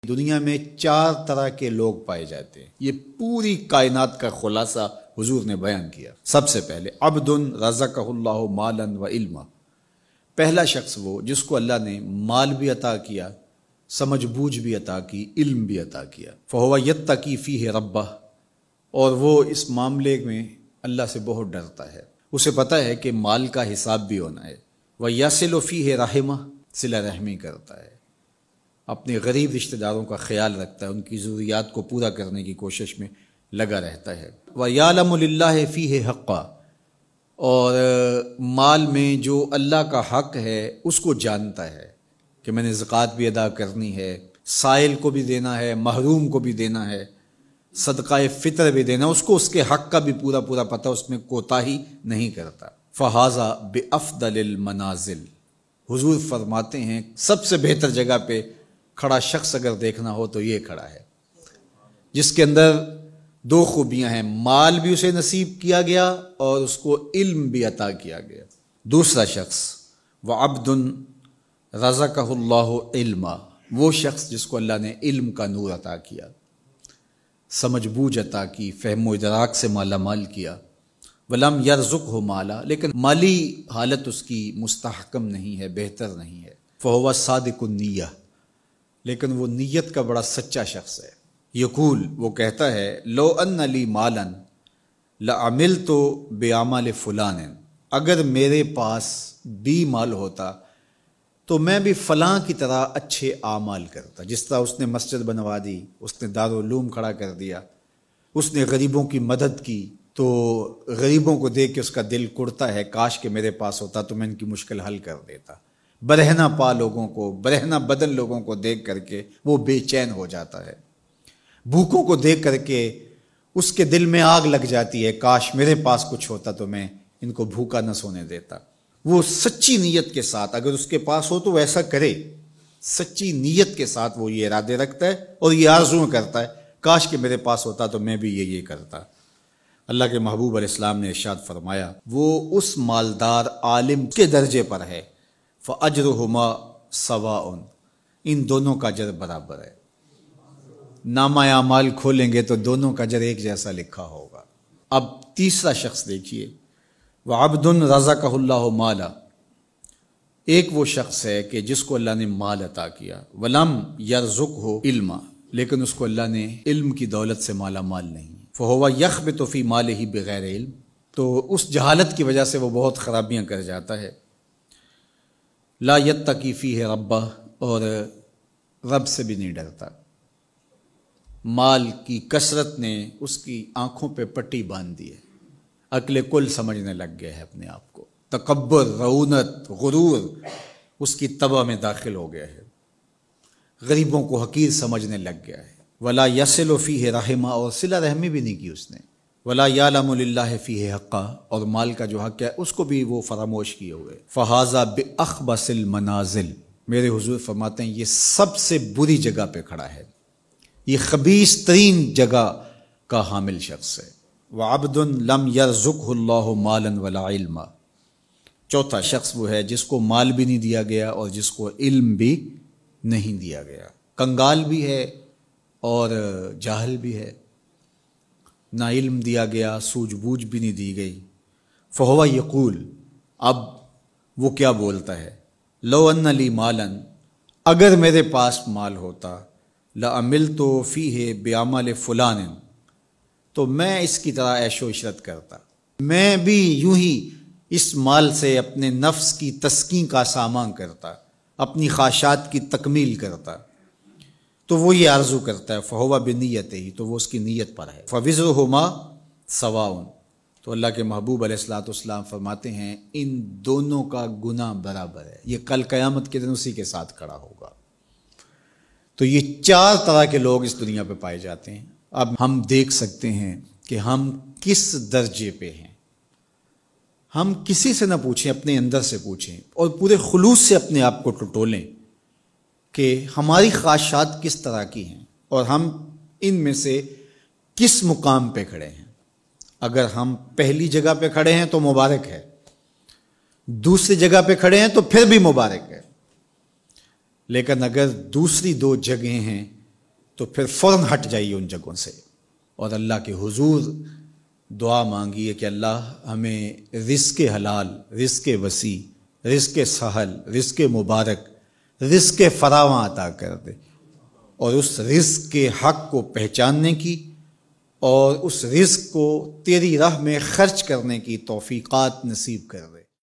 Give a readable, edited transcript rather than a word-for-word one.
دنیا میں 4 طرح کے لوگ پائے جاتے ہیں، یہ پوری کائنات کا خلاصہ حضور نے بیان کیا۔ سب سے پہلے عبد رزقہ اللہ مالا و علما، پہلا شخص وہ جس کو اللہ نے مال بھی عطا کیا، سمجھ بوجھ بھی عطا کی، علم بھی عطا کیا۔ فہو یتقی فیہ ربہ، اور وہ اس معاملے میں اللہ سے بہت ڈرتا ہے، اسے پتہ ہے کہ مال کا حساب بھی ہونا ہے۔ وَيَصِلُ فِيهِ رَحِمَهُ، صلہ رحمی کرتا ہے، اپنے غریب رشتہ داروں کا خیال رکھتا ہے، ان کی ضروریات کو پورا کرنے کی کوشش میں لگا رہتا ہے۔ وَيَعْلَمُ لِلَّهِ فِيهِ حَقًّا، اور مال میں جو اللہ کا حق ہے اس کو جانتا ہے کہ میں نے زکوٰۃ بھی ادا کرنی ہے، سائل کو بھی دینا ہے، محروم کو بھی دینا ہے، صدقہ فطر بھی دینا، اس کو اس کے حق کا بھی پورا پتہ، اس میں کوتاہی نہیں کرتا۔ فہذا بافضل المنازل، حضور فرماتے ہیں سب سے بہتر جگہ پہ کھڑا شخص اگر دیکھنا ہو تو یہ کھڑا ہے، جس کے اندر 2 خوبیاں ہیں، مال بھی اسے نصیب کیا گیا اور اس کو علم بھی عطا کیا گیا۔ دوسرا شخص وعبد رزقہ اللہ علما، وہ شخص جس کو اللہ نے علم کا نور عطا کیا، سمجھ بوجھ عطا کی، فہم و ادراک سے مالا مال کیا۔ ولم یرزقہ مالا، لیکن مالی حالت اس کی مستحکم نہیں ہے، بہتر نہیں ہے۔ فہو صادق النیہ، لیکن وہ نیت کا بڑا سچا شخص ہے۔ یقول، وہ کہتا ہے لو ان لی مالا لعملت بعمل فلان، اگر میرے پاس بھی مال ہوتا تو میں بھی فلاں کی طرح اچھے اعمال کرتا۔ جس طرح اس نے مسجد بنوا دی، اس نے دارالعلوم کھڑا کر دیا، اس نے غریبوں کی مدد کی، تو غریبوں کو دیکھ کے اس کا دل کڑتا ہے، کاش کہ میرے پاس ہوتا تو میں ان کی مشکل حل کر دیتا۔ برہنہ پا لوگوں کو، برہنہ بدن لوگوں کو دیکھ کر کے وہ بے چین ہو جاتا ہے، بھوکوں کو دیکھ کر کے اس کے دل میں آگ لگ جاتی ہے، کاش میرے پاس کچھ ہوتا تو میں ان کو بھوکا نہ سونے دیتا۔ وہ سچی نیت کے ساتھ، اگر اس کے پاس ہو تو وہ ایسا کرے، سچی نیت کے ساتھ وہ یہ ارادے رکھتا ہے اور یہ آرزو کرتا ہے، کاش کہ میرے پاس ہوتا تو میں بھی یہ کرتا۔ اللہ کے محبوب علیہ السلام نے ارشاد فرمایا وہ اس مالدار عالم کے درجے پر ہے، فَأَجْرُهُمَا سَوَاءٌ، ان دونوں کا اجر برابر ہے۔ نامہ اعمال کھولیں گے تو دونوں کا اجر ایک جیسا لکھا ہوگا۔ اب تیسرا شخص دیکھیے، وَعَبْدٌ رَزَقَهُ اللَّهُ مَالًا، ایک وہ شخص ہے کہ جس کو اللہ نے مال عطا کیا، وَلَمْ يَرْزُقْهُ عِلْمًا، لیکن اس کو اللہ نے علم کی دولت سے مالا مال نہیں۔ فَهُوَ يَخْبِطُ فِي مَالِهِ بِغَيْرِ علم، تو اس جہالت کی وجہ سے وہ بہت خرابیاں کر جاتا ہے۔ لا يتقی فیہ ربہ، اور رب سے بھی نہیں ڈرتا۔ مال کی کثرت نے اس کی آنکھوں پہ پٹی باندھ دی ہے، عقل کل سمجھنے لگ گیا ہے اپنے آپ کو، تکبر، رعونت، غرور اس کی طبع میں داخل ہو گیا ہے، غریبوں کو حقیر سمجھنے لگ گیا ہے۔ ولا یصل فیہ رحمہ، اور صلہ رحمی بھی نہیں کی اس نے۔ ولا یعلم للہ فیہ حقا، اور مال کا جو حق ہے اس کو بھی وہ فراموش کیے ہوئے۔ فہذا باخبث المنازل، میرے حضور فرماتے ہیں یہ سب سے بری جگہ پہ کھڑا ہے، یہ خبیث ترین جگہ کا حامل شخص ہے۔ وعبد لم یرزقہ اللہ مالا ولا علما، چوتھا شخص وہ ہے جس کو مال بھی نہیں دیا گیا اور جس کو علم بھی نہیں دیا گیا، کنگال بھی ہے اور جاہل بھی ہے، نہ علم دیا گیا، سوجھ بوجھ بھی نہیں دی گئی۔ فہو یقول، اب وہ کیا بولتا ہے، لو ان لی مالا، اگر میرے پاس مال ہوتا، لعملت فیہ بعمل فلان، تو میں اس کی طرح عیش و عشرت کرتا، میں بھی یوں ہی اس مال سے اپنے نفس کی تسکین کا سامان کرتا، اپنی خواہشات کی تکمیل کرتا۔ تو وہ یہ آرزو کرتا ہے، فہو بنیتہ، تو وہ اس کی نیت پر ہے۔ فوزرہما سواء، تو اللہ کے محبوب علیہ الصلوۃ والسلام فرماتے ہیں ان دونوں کا گناہ برابر ہے، یہ کل قیامت کے دن اسی کے ساتھ کھڑا ہوگا۔ تو یہ 4 طرح کے لوگ اس دنیا پہ پائے جاتے ہیں۔ اب ہم دیکھ سکتے ہیں کہ ہم کس درجے پہ ہیں۔ ہم کسی سے نہ پوچھیں، اپنے اندر سے پوچھیں اور پورے خلوص سے اپنے آپ کو ٹٹولیں کہ ہماری خواہشات کس طرح کی ہیں اور ہم ان میں سے کس مقام پہ کھڑے ہیں۔ اگر ہم پہلی جگہ پہ کھڑے ہیں تو مبارک ہے، دوسری جگہ پہ کھڑے ہیں تو پھر بھی مبارک ہے، لیکن اگر دوسری 2 جگہیں ہیں تو پھر فوراً ہٹ جائیے ان جگہوں سے اور اللہ کے حضور دعا مانگیے کہ اللہ ہمیں رزق حلال، رزق وسیع، رزق سہل، رزق مبارک، رزق فراواں عطا کر دے، اور اس رزق کے حق کو پہچاننے کی اور اس رزق کو تیری راہ میں خرچ کرنے کی توفیقات نصیب کر دے۔